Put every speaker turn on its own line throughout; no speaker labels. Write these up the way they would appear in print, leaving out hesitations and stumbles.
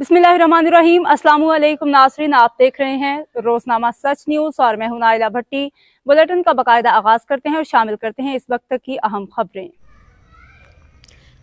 बिस्मिल्लाहिर्रहमानिर्रहीम। अस्सलामु अलैकुम नाज़रीन, आप देख रहे हैं रोजनामा सच न्यूज़ और मैं हूं नाइला भट्टी। बुलेटिन का बाकायदा आगाज़ करते हैं और शामिल करते हैं इस वक्त की अहम खबरें।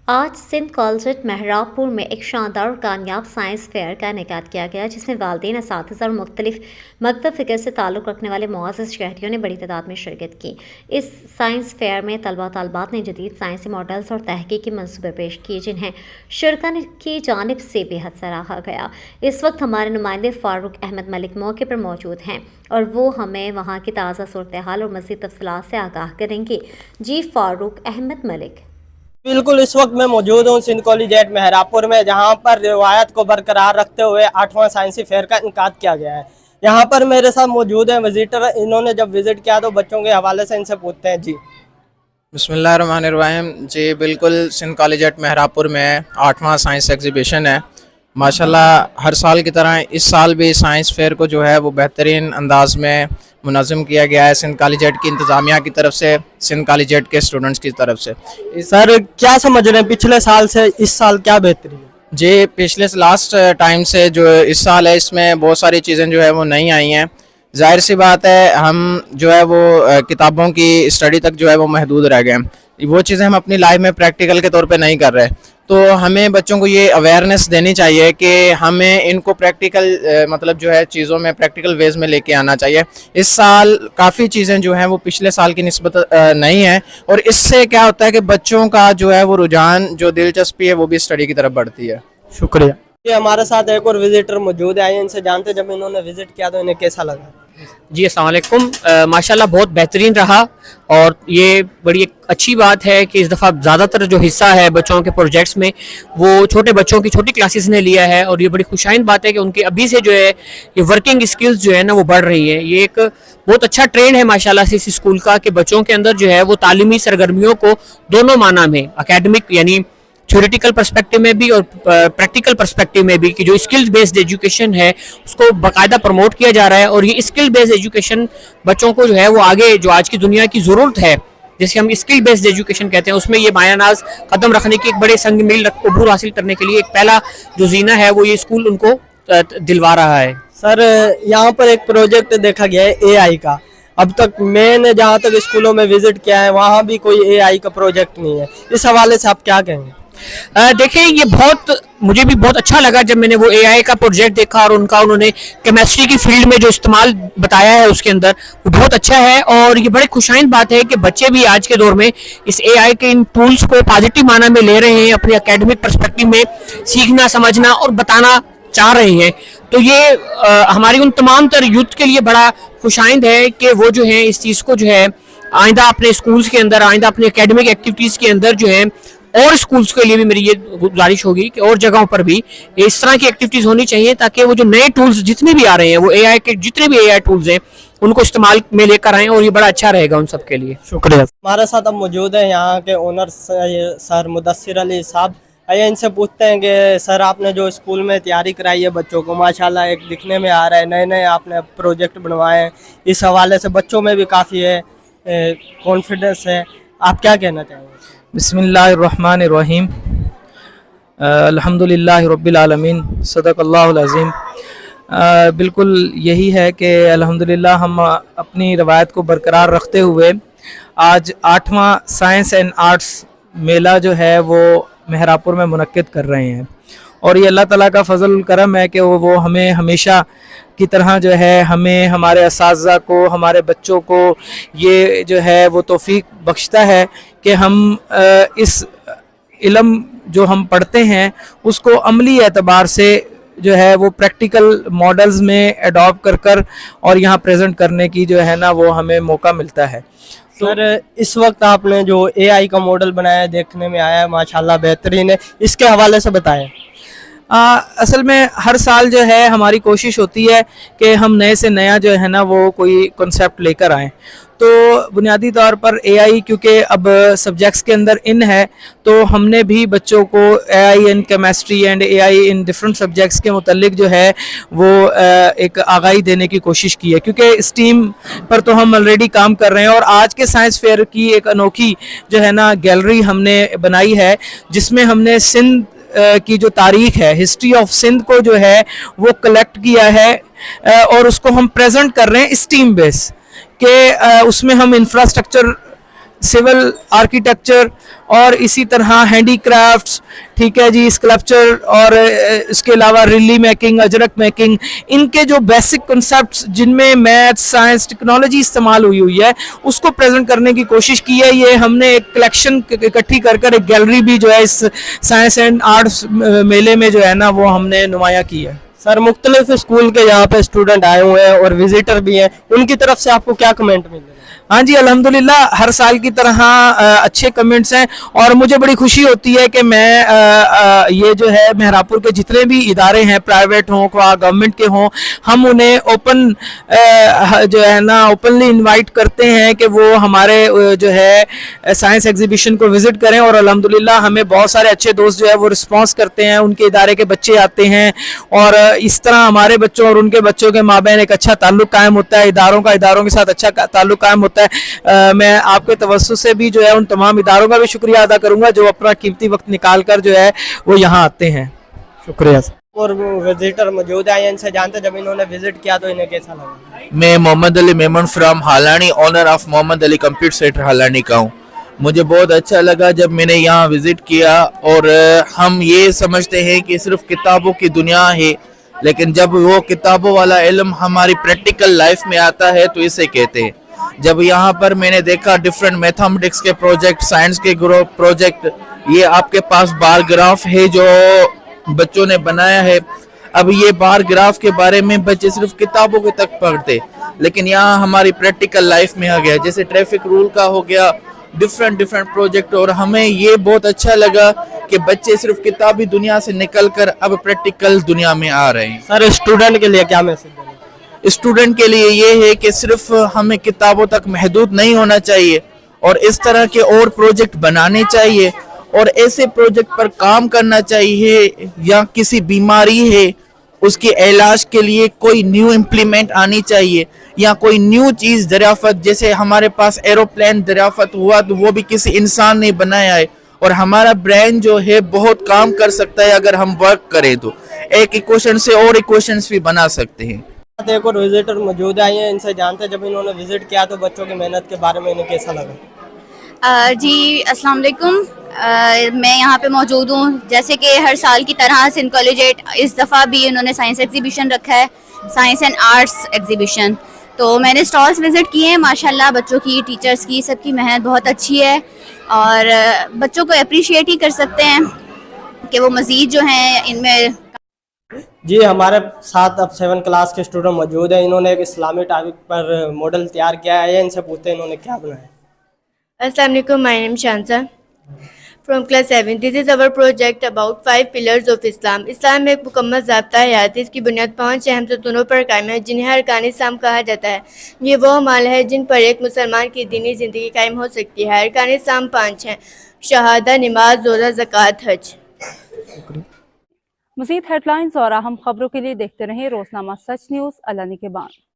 आज सिंध कॉलेज महराबपुर में एक शानदार और कामयाब साइंस फेयर का इनेकाद किया गया, जिसमें वालिदैन, असातिज़ा और मुख्तलिफ मकतब फ़िक्र से ताल्लुक़ रखने वाले मुअज़्ज़ज़ शहरियों ने बड़ी तादाद में शिरकत की। इस साइंस फेयर में तलबा तलबात ने जदीद साइंसी मॉडल्स और तहक़ीक़ी मंसूबे पेश किए, जिन्हें शुरका की जानिब से बेहद सराहा गया। इस वक्त हमारे नुमाइंदे फ़ारूक अहमद मलिक मौके पर मौजूद हैं और वो हमें वहाँ की ताज़ा सूरत हाल और मज़ीद तफ़सीलात से आगाह करेंगे। जी फ़ारूक अहमद मलिक।
बिल्कुल, इस वक्त मैं मौजूद हूँ सिंध कॉलेज महराबपुर में, जहाँ पर रिवायत को बरकरार रखते हुए 8वां साइंसी फेयर का इनेकाद किया गया है। यहाँ पर मेरे साथ मौजूद हैं विजिटर। इन्होंने जब विजिट किया तो बच्चों के हवाले से इनसे पूछते हैं। जी
बिस्मिल्लाहिर्रहमानिर्रहीम। जी बिल्कुल, सिंध कॉलेज महराबपुर में 8वां साइंस एग्जीबिशन है। माशाल्लाह हर साल की तरह इस साल भी साइंस फेयर को जो है वो बेहतरीन अंदाज में मुनज़्ज़म किया गया है सिंध कॉलेज की इंतज़ामिया की तरफ से, सिंध कॉलेज के स्टूडेंट्स की तरफ से।
सर, क्या समझ रहे हैं पिछले साल से इस साल क्या बेहतरी है?
जी पिछले लास्ट टाइम से जो इस साल है, इसमें बहुत सारी चीज़ें जो है वो नई आई हैं। ज़ाहिर सी बात है, हम जो है वो किताबों की स्टडी तक जो है वो महदूद रह गए हैं। वो चीज़ें हम अपनी लाइफ में प्रैक्टिकल के तौर पे नहीं कर रहे, तो हमें बच्चों को ये अवेयरनेस देनी चाहिए कि हमें इनको प्रैक्टिकल मतलब जो है चीज़ों में प्रैक्टिकल वेज में लेके आना चाहिए। इस साल काफ़ी चीज़ें जो हैं वो पिछले साल की निस्बत नहीं है, और इससे क्या होता है कि बच्चों का जो है वो रुझान, जो दिलचस्पी है वो भी स्टडी की तरफ बढ़ती है।
शुक्रिया। ये हमारे साथ एक और विजिटर मौजूद है, इनसे जानते जब इन्होंने विजिट किया तो इन्हें कैसा लगा।
जी अस्सलाम वालेकुम। माशाल्लाह बहुत बेहतरीन रहा, और ये बड़ी एक अच्छी बात है कि इस दफ़ा ज़्यादातर जो हिस्सा है बच्चों के प्रोजेक्ट्स में वो छोटे बच्चों की छोटी क्लासेस ने लिया है, और ये बड़ी खुशाइन बात है कि उनकी अभी से जो है ये वर्किंग स्किल्स जो है ना वो बढ़ रही है। ये एक बहुत अच्छा ट्रेंड है माशाल्लाह से इस स्कूल का कि बच्चों के अंदर जो है वो तालीमी सरगर्मियों को दोनों माना में, एकेडमिक यानी थ्योरेटिकल पर्सपेक्टिव में भी और प्रैक्टिकल पर्सपेक्टिव में भी, कि जो स्किल बेस्ड एजुकेशन है उसको बाकायदा प्रमोट किया जा रहा है। और ये स्किल बेस्ड एजुकेशन बच्चों को जो है वो आगे जो आज की दुनिया की ज़रूरत है, जैसे हम स्किल बेस्ड एजुकेशन कहते हैं, उसमें ये मायानाज कदम रखने की एक बड़े संग मील अबूर हासिल करने के लिए एक पहला जो जीना है वो ये स्कूल उनको दिलवा रहा है।
सर, यहाँ पर एक प्रोजेक्ट देखा गया है AI का। अब तक मैंने जहाँ तक स्कूलों में विजिट किया है वहाँ भी कोई AI का प्रोजेक्ट नहीं है। इस हवाले से आप क्या कहेंगे?
देखें, ये मुझे भी बहुत अच्छा लगा जब मैंने वो AI का प्रोजेक्ट देखा, और उन्होंने केमिस्ट्री की फील्ड में जो इस्तेमाल बताया है उसके अंदर वो बहुत अच्छा है। और ये बड़ी खुशाइन बात है कि बच्चे भी आज के दौर में इस AI के इन टूल्स को पॉजिटिव माना में ले रहे हैं, अपने एकेडमिक पर्सपेक्टिव में सीखना, समझना और बताना चाह रहे हैं। तो ये हमारी उन तमाम तर यूथ के लिए बड़ा खुशाइंद है कि वो जो है इस चीज़ को जो है आइंदा अपने स्कूल्स के अंदर, आइंदा अपने एकेडमिक एक्टिविटीज़ के अंदर जो है, और स्कूल्स के लिए भी मेरी ये गुजारिश होगी कि और जगहों पर भी इस तरह की एक्टिविटीज़ होनी चाहिए, ताकि वो जो नए टूल्स जितने भी आ रहे हैं वो AI के जितने भी AI टूल्स हैं उनको इस्तेमाल में लेकर आएँ, और ये बड़ा अच्छा रहेगा उन सब के लिए।
शुक्रिया। हमारे साथ अब मौजूद हैं यहाँ के ओनर सर मुदस्सिर अली साहब। आइए इनसे पूछते हैं कि सर, आपने जो स्कूल में तैयारी कराई है बच्चों को, माशाल्लाह एक दिखने में आ रहा है, नए नए आपने प्रोजेक्ट बनवाए हैं, इस हवाले से बच्चों में भी काफ़ी है कॉन्फिडेंस है, आप क्या कहना चाहेंगे?
बिस्मिल्लाहिर्रहमानिर्रहीम। अल्हम्दुलिल्लाहि रब्बिल आलमीन, सदक़ल्लाहुल अज़ीम। बिल्कुल यही है कि अल्हम्दुलिल्लाह हम अपनी रवायत को बरकरार रखते हुए आज 8वां साइंस एंड आर्ट्स मेला जो है वो महराबपुर में मुनक्किद कर रहे हैं, और ये अल्लाह ताला का फजल करम है कि वो हमें हमेशा की तरह जो है हमें, हमारे असातिज़ा को, हमारे बच्चों को ये जो है वो तौफीक बख्शता है कि हम इस इल्म जो हम पढ़ते हैं उसको अमली एतबार से जो है वो प्रैक्टिकल मॉडल्स में एडॉप्ट कर और यहाँ प्रेजेंट करने की जो है ना वो हमें मौका मिलता है।
सर, इस वक्त आपने जो AI का मॉडल बनाया देखने में आया है, माशाल्लाह बेहतरीन है, इसके हवाले से बताएं।
असल में हर साल जो है हमारी कोशिश होती है कि हम नए से नया जो है ना वो कोई कॉन्सेप्ट लेकर आएँ। तो बुनियादी तौर पर AI क्योंकि अब सब्जेक्ट्स के अंदर इन है, तो हमने भी बच्चों को AI in chemistry and AI in different subjects के मुतल्लिक जो है वो एक आगाही देने की कोशिश की है, क्योंकि स्टीम पर तो हम ऑलरेडी काम कर रहे हैं। और आज के साइंस फेयर की एक अनोखी जो है ना गैलरी हमने बनाई है, जिसमें हमने सिंध की जो तारीख है, हिस्ट्री ऑफ सिंध को जो है वो कलेक्ट किया है और उसको हम प्रेजेंट कर रहे हैं स्टीम बेस के उसमें हम इंफ्रास्ट्रक्चर, सिविल आर्किटेक्चर और इसी तरह हैंडीक्राफ्ट्स, ठीक है जी, स्कल्पचर और इसके अलावा रिली मेकिंग, अजरक मेकिंग, इनके जो बेसिक कॉन्सेप्ट्स जिनमें मैथ्स, साइंस, टेक्नोलॉजी इस्तेमाल हुई है उसको प्रेजेंट करने की कोशिश की है। ये हमने एक कलेक्शन इकट्ठी कर एक गैलरी भी जो है इस साइंस एंड आर्ट्स मेले में जो है ना वो हमने नुमाया की है।
सर मुख्तलिफ स्कूल के यहाँ पे स्टूडेंट आए हुए हैं और विजिटर भी हैं, उनकी तरफ से आपको क्या कमेंट मिल रहे हैं?
हाँ जी, अल्हम्दुलिल्लाह हर साल की तरह अच्छे कमेंट्स हैं और मुझे बड़ी खुशी होती है कि मैं ये जो है मेहरापुर के जितने भी इदारे हैं, प्राइवेट हों या गवर्नमेंट के हों, हम उन्हें ओपन जो है ना ओपनली इनवाइट करते हैं कि वो हमारे जो है साइंस एग्जीबिशन को विजिट करें और अल्हम्दुलिल्लाह हमें बहुत सारे अच्छे दोस्त जो है वो रिस्पॉन्स करते हैं, उनके इदारे के बच्चे आते हैं और इस तरह हमारे बच्चों और उनके बच्चों के माबैन एक अच्छा ताल्लुक कायम होता है, इदारों के साथ अच्छा ताल्लुक कायम होता है। मैं आपके तवज्जुह से भी जो है उन तमाम इदारों का भी शुक्रिया अदा करूंगा जो अपना कीमती वक्त निकाल कर जो है वो यहाँ आते हैं। शुक्रिया सर।
और विजिटर मौजूद है, इनसे जानते जब इन्होंने विजिट किया तो इन्हें कैसा लगा?
मैं Mohammad Ali Memon from Halani, owner of Mohammad Ali computer centre Halani का हूँ। मुझे बहुत अच्छा लगा जब मैंने यहाँ विजिट किया और हम ये समझते हैं कि सिर्फ किताबों की दुनिया है, लेकिन जब वो किताबों वाला इल्म हमारी प्रैक्टिकल लाइफ में आता है तो इसे कहते हैं। जब यहाँ पर मैंने देखा डिफरेंट मैथमेटिक्स के प्रोजेक्ट, साइंस के ग्रुप प्रोजेक्ट, ये आपके पास बार ग्राफ है जो बच्चों ने बनाया है। अब ये बार ग्राफ के बारे में बच्चे सिर्फ किताबों के तक पढ़ते, लेकिन यहाँ हमारी प्रैक्टिकल लाइफ में आ गया, जैसे ट्रैफिक रूल का हो गया, डिफरेंट प्रोजेक्ट। और हमें ये बहुत अच्छा लगा कि बच्चे सिर्फ किताबी दुनिया से निकलकर अब प्रैक्टिकल दुनिया में आ रहे हैं।
सर स्टूडेंट के लिए क्या मैसेज देंगे?
स्टूडेंट के लिए ये है कि सिर्फ हमें किताबों तक महदूद नहीं होना चाहिए और इस तरह के और प्रोजेक्ट बनाने चाहिए और ऐसे प्रोजेक्ट पर काम करना चाहिए, या किसी बीमारी है उसके इलाज के लिए कोई न्यू इम्प्लीमेंट आनी चाहिए या कोई न्यू चीज़ दरियाफत, जैसे हमारे पास एरोप्लेन दरियाफत हुआ तो वो भी किसी इंसान ने बनाया है और हमारा ब्रेन जो है बहुत काम कर सकता है अगर हम वर्क करें तो एक इक्वेशन से और इक्वेशंस भी बना सकते हैं।
एक और विजिटर मौजूद आए हैं, इनसे जानते जब इन्होंने विजिट किया तो बच्चों की मेहनत के बारे में इन्हें कैसा लगा?
जी अस्सलाम वालेकुम। मैं यहाँ पे मौजूद हूँ, जैसे कि हर साल की तरह सिंध कॉलेजिएट इस दफ़ा भी उन्होंने साइंस एग्जीबिशन रखा है, साइंस एंड आर्ट्स एग्जीबिशन। तो मैंने स्टॉल्स विज़िट किए हैं, माशाल्लाह बच्चों की, टीचर्स की, सबकी मेहनत बहुत अच्छी है और बच्चों को अप्रिशिएट ही कर सकते हैं कि वो मज़ीद जो हैं इनमें।
जी हमारे साथ अब 7 क्लास के स्टूडेंट मौजूद हैं, इन्होंने एक इस्लामी टॉपिक पर मॉडल तैयार किया है, इनसे पूछते हैं इन्होंने क्या बनाया।
अस्सलाम वालेकुम, my name Shansa from class 7। This is our project about 5 pillars of Islam. Islam में एक मुकम्मल ज़ाब्ता हयात है, इसकी बुनियाद 5 अहम सतूनों पर कायम है जिन्हें अरकान इस्लाम कहा जाता है। ये वो अमाल है जिन पर एक मुसलमान की दीनी ज़िंदगी कायम हो सकती है। अरकान इस्लाम 5 हैं: शहादा, नमाज, रोज़ा, ज़कात, हज।
मज़ीद हेडलाइंस और अहम खबरों के लिए देखते रहें रोज़नामा सच न्यूज़। अल्लाह निगहबान।